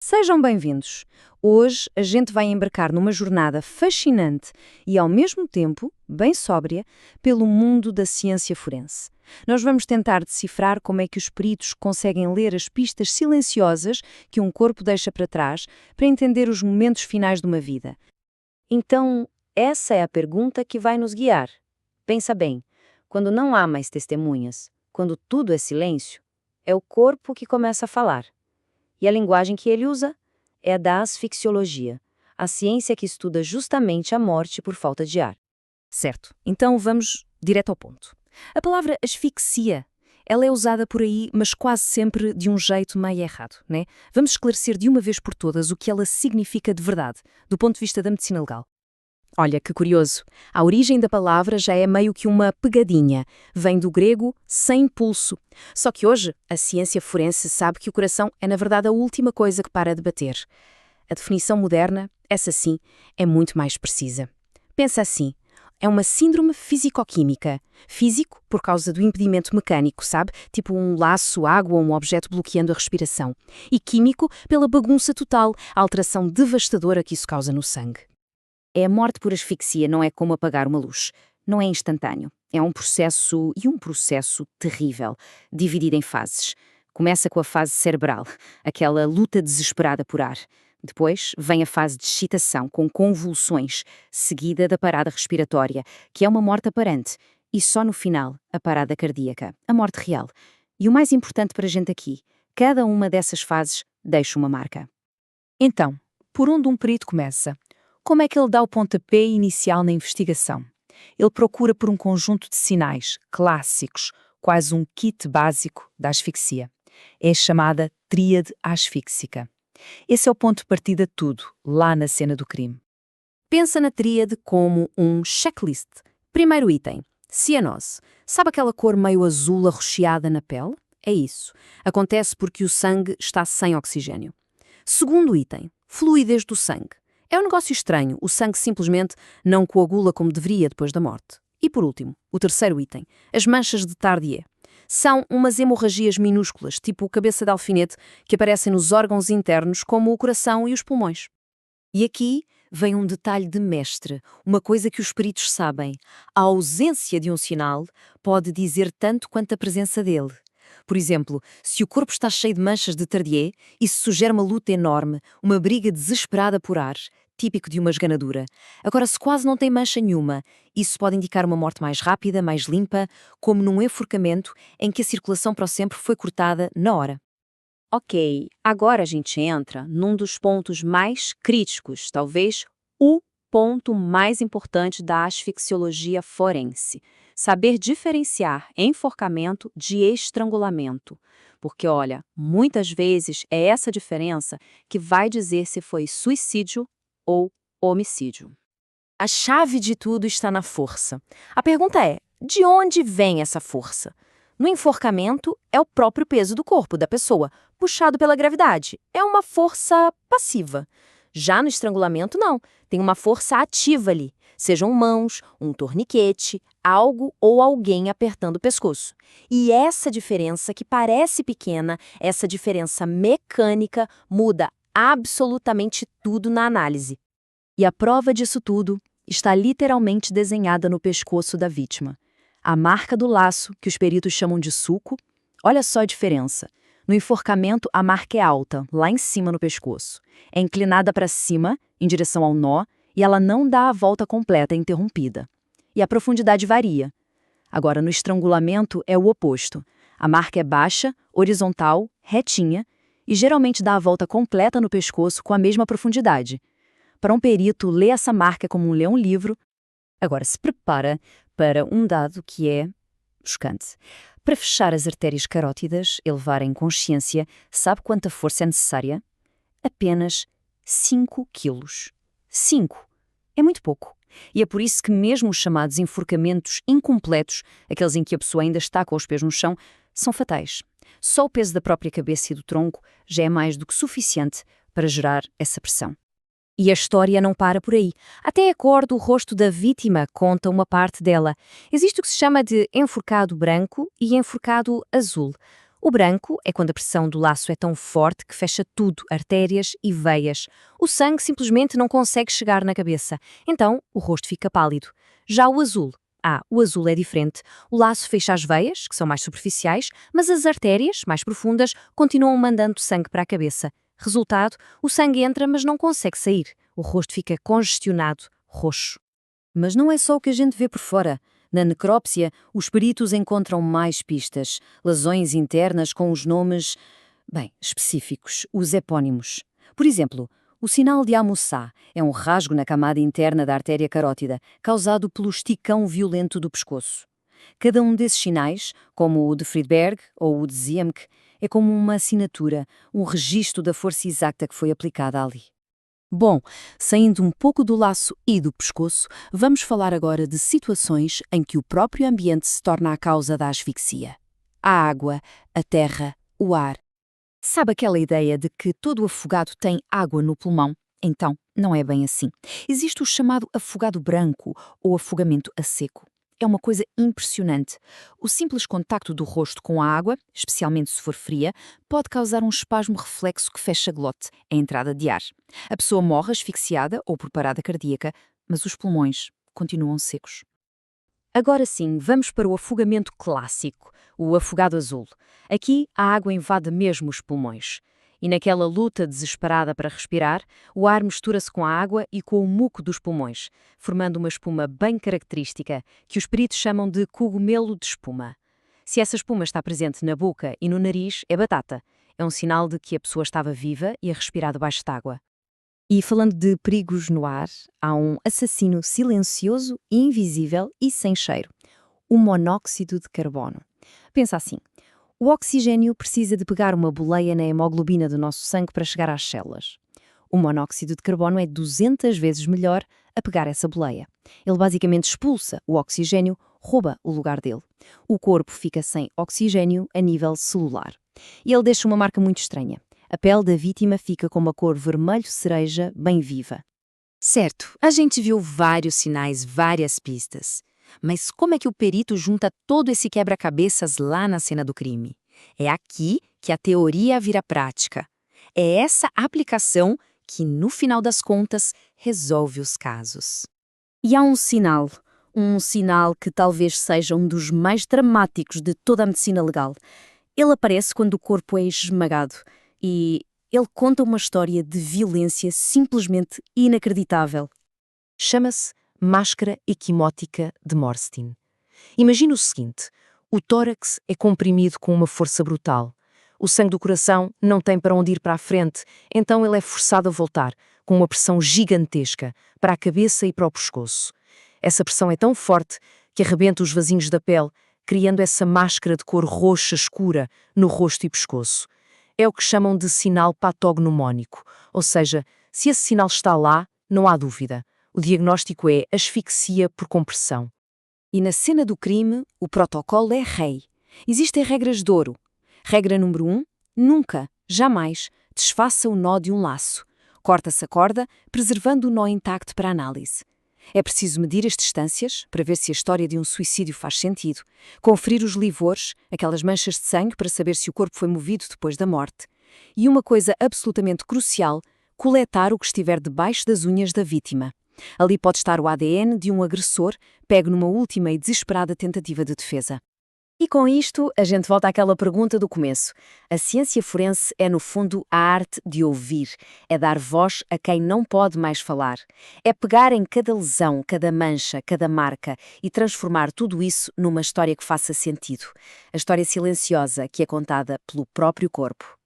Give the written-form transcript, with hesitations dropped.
Sejam bem-vindos! Hoje a gente vai embarcar numa jornada fascinante e, ao mesmo tempo, bem sóbria, pelo mundo da ciência forense. Nós vamos tentar decifrar como é que os peritos conseguem ler as pistas silenciosas que um corpo deixa para trás para entender os momentos finais de uma vida. Então, essa é a pergunta que vai nos guiar. Pensa bem, quando não há mais testemunhas, quando tudo é silêncio, é o corpo que começa a falar. E a linguagem que ele usa é a da asfixiologia, a ciência que estuda justamente a morte por falta de ar. Certo, então vamos direto ao ponto. A palavra asfixia, ela é usada por aí, mas quase sempre de um jeito meio errado, né? Vamos esclarecer de uma vez por todas o que ela significa de verdade, do ponto de vista da medicina legal. Olha, que curioso. A origem da palavra já é meio que uma pegadinha. Vem do grego sem pulso. Só que hoje, a ciência forense sabe que o coração é, na verdade, a última coisa que para de bater. A definição moderna, essa sim, é muito mais precisa. Pensa assim, é uma síndrome físico-química. Físico, por causa do impedimento mecânico, sabe? Tipo um laço, água ou um objeto bloqueando a respiração. E químico, pela bagunça total, a alteração devastadora que isso causa no sangue. A morte por asfixia não é como apagar uma luz. Não é instantâneo. É um processo terrível, dividido em fases. Começa com a fase cerebral, aquela luta desesperada por ar. Depois vem a fase de excitação, com convulsões, seguida da parada respiratória, que é uma morte aparente. E só no final, a parada cardíaca, a morte real. E o mais importante para a gente aqui, cada uma dessas fases deixa uma marca. Então, por onde um perito começa? Como é que ele dá o pontapé inicial na investigação? Ele procura por um conjunto de sinais clássicos, quase um kit básico da asfixia. É a chamada tríade asfíxica. Esse é o ponto de partida de tudo, lá na cena do crime. Pensa na tríade como um checklist. Primeiro item, cianose. Sabe aquela cor meio azul arroxeada na pele? É isso. Acontece porque o sangue está sem oxigênio. Segundo item, fluidez do sangue. É um negócio estranho, o sangue simplesmente não coagula como deveria depois da morte. E por último, o terceiro item, as manchas de Tardieu. São umas hemorragias minúsculas, tipo cabeça de alfinete, que aparecem nos órgãos internos como o coração e os pulmões. E aqui vem um detalhe de mestre, uma coisa que os peritos sabem. A ausência de um sinal pode dizer tanto quanto a presença dele. Por exemplo, se o corpo está cheio de manchas de Tardieu, isso sugere uma luta enorme, uma briga desesperada por ar, típico de uma esganadura. Agora, se quase não tem mancha nenhuma, isso pode indicar uma morte mais rápida, mais limpa, como num enforcamento em que a circulação para o sempre foi cortada na hora. Ok, agora a gente entra num dos pontos mais críticos, talvez o ponto mais importante da asfixiologia forense. Saber diferenciar enforcamento de estrangulamento. Porque, olha, muitas vezes é essa diferença que vai dizer se foi suicídio ou homicídio. A chave de tudo está na força. A pergunta é, de onde vem essa força? No enforcamento, é o próprio peso do corpo da pessoa, puxado pela gravidade. É uma força passiva. Já no estrangulamento, não. Tem uma força ativa ali. Sejam mãos, um torniquete, algo ou alguém apertando o pescoço. E essa diferença, que parece pequena, essa diferença mecânica, muda absolutamente tudo na análise. E a prova disso tudo está literalmente desenhada no pescoço da vítima. A marca do laço, que os peritos chamam de sulco, olha só a diferença. No enforcamento, a marca é alta, lá em cima no pescoço. É inclinada para cima, em direção ao nó, e ela não dá a volta completa, é interrompida. E a profundidade varia. Agora, no estrangulamento, é o oposto. A marca é baixa, horizontal, retinha, e geralmente dá a volta completa no pescoço com a mesma profundidade. Para um perito, ler essa marca como ler um livro. Agora, se prepara para um dado que é chocante. Para fechar as artérias carótidas e levarem consciência, sabe quanta força é necessária? Apenas 5 quilos. 5. É muito pouco. E é por isso que mesmo os chamados enforcamentos incompletos, aqueles em que a pessoa ainda está com os pés no chão, são fatais. Só o peso da própria cabeça e do tronco já é mais do que suficiente para gerar essa pressão. E a história não para por aí. Até a cor do rosto da vítima conta uma parte dela. Existe o que se chama de enforcado branco e enforcado azul. O branco é quando a pressão do laço é tão forte que fecha tudo, artérias e veias. O sangue simplesmente não consegue chegar na cabeça. Então, o rosto fica pálido. Já o azul. O azul é diferente. O laço fecha as veias, que são mais superficiais, mas as artérias, mais profundas, continuam mandando sangue para a cabeça. Resultado, o sangue entra, mas não consegue sair. O rosto fica congestionado, roxo. Mas não é só o que a gente vê por fora. Na necrópsia, os peritos encontram mais pistas, lesões internas com os nomes, específicos, os epónimos. Por exemplo, o sinal de Amosá é um rasgo na camada interna da artéria carótida, causado pelo esticão violento do pescoço. Cada um desses sinais, como o de Friedberg ou o de Ziemke, é como uma assinatura, um registro da força exata que foi aplicada ali. Bom, saindo um pouco do laço e do pescoço, vamos falar agora de situações em que o próprio ambiente se torna a causa da asfixia. A água, a terra, o ar. Sabe aquela ideia de que todo afogado tem água no pulmão? Então, não é bem assim. Existe o chamado afogado branco ou afogamento a seco. É uma coisa impressionante. O simples contacto do rosto com a água, especialmente se for fria, pode causar um espasmo reflexo que fecha a glote, a entrada de ar. A pessoa morre asfixiada ou por parada cardíaca, mas os pulmões continuam secos. Agora sim, vamos para o afogamento clássico, o afogado azul. Aqui, a água invade mesmo os pulmões. E naquela luta desesperada para respirar, o ar mistura-se com a água e com o muco dos pulmões, formando uma espuma bem característica, que os peritos chamam de cogumelo de espuma. Se essa espuma está presente na boca e no nariz, é batata. É um sinal de que a pessoa estava viva e a respirar debaixo d'água. E falando de perigos no ar, há um assassino silencioso, invisível e sem cheiro. O monóxido de carbono. Pensa assim. O oxigênio precisa de pegar uma boleia na hemoglobina do nosso sangue para chegar às células. O monóxido de carbono é 200 vezes melhor a pegar essa boleia. Ele basicamente expulsa o oxigênio, rouba o lugar dele. O corpo fica sem oxigênio a nível celular. E ele deixa uma marca muito estranha. A pele da vítima fica com uma cor vermelho cereja bem viva. Certo, a gente viu vários sinais, várias pistas. Mas como é que o perito junta todo esse quebra-cabeças lá na cena do crime? É aqui que a teoria vira prática. É essa aplicação que, no final das contas, resolve os casos. E há um sinal que talvez seja um dos mais dramáticos de toda a medicina legal. Ele aparece quando o corpo é esmagado e ele conta uma história de violência simplesmente inacreditável. Chama-se máscara equimótica de Morstein. Imagina o seguinte, o tórax é comprimido com uma força brutal. O sangue do coração não tem para onde ir para a frente, então ele é forçado a voltar, com uma pressão gigantesca, para a cabeça e para o pescoço. Essa pressão é tão forte que arrebenta os vasinhos da pele, criando essa máscara de cor roxa escura no rosto e pescoço. É o que chamam de sinal patognomónico, ou seja, se esse sinal está lá, não há dúvida. O diagnóstico é asfixia por compressão. E na cena do crime, o protocolo é rei. Existem regras de ouro. Regra número 1, nunca, jamais, desfaça o nó de um laço. Corta-se a corda, preservando o nó intacto para análise. É preciso medir as distâncias para ver se a história de um suicídio faz sentido. Conferir os livores, aquelas manchas de sangue, para saber se o corpo foi movido depois da morte. E uma coisa absolutamente crucial, coletar o que estiver debaixo das unhas da vítima. Ali pode estar o ADN de um agressor, pego numa última e desesperada tentativa de defesa. E com isto, a gente volta àquela pergunta do começo. A ciência forense é, no fundo, a arte de ouvir. É dar voz a quem não pode mais falar. É pegar em cada lesão, cada mancha, cada marca e transformar tudo isso numa história que faça sentido. A história silenciosa que é contada pelo próprio corpo.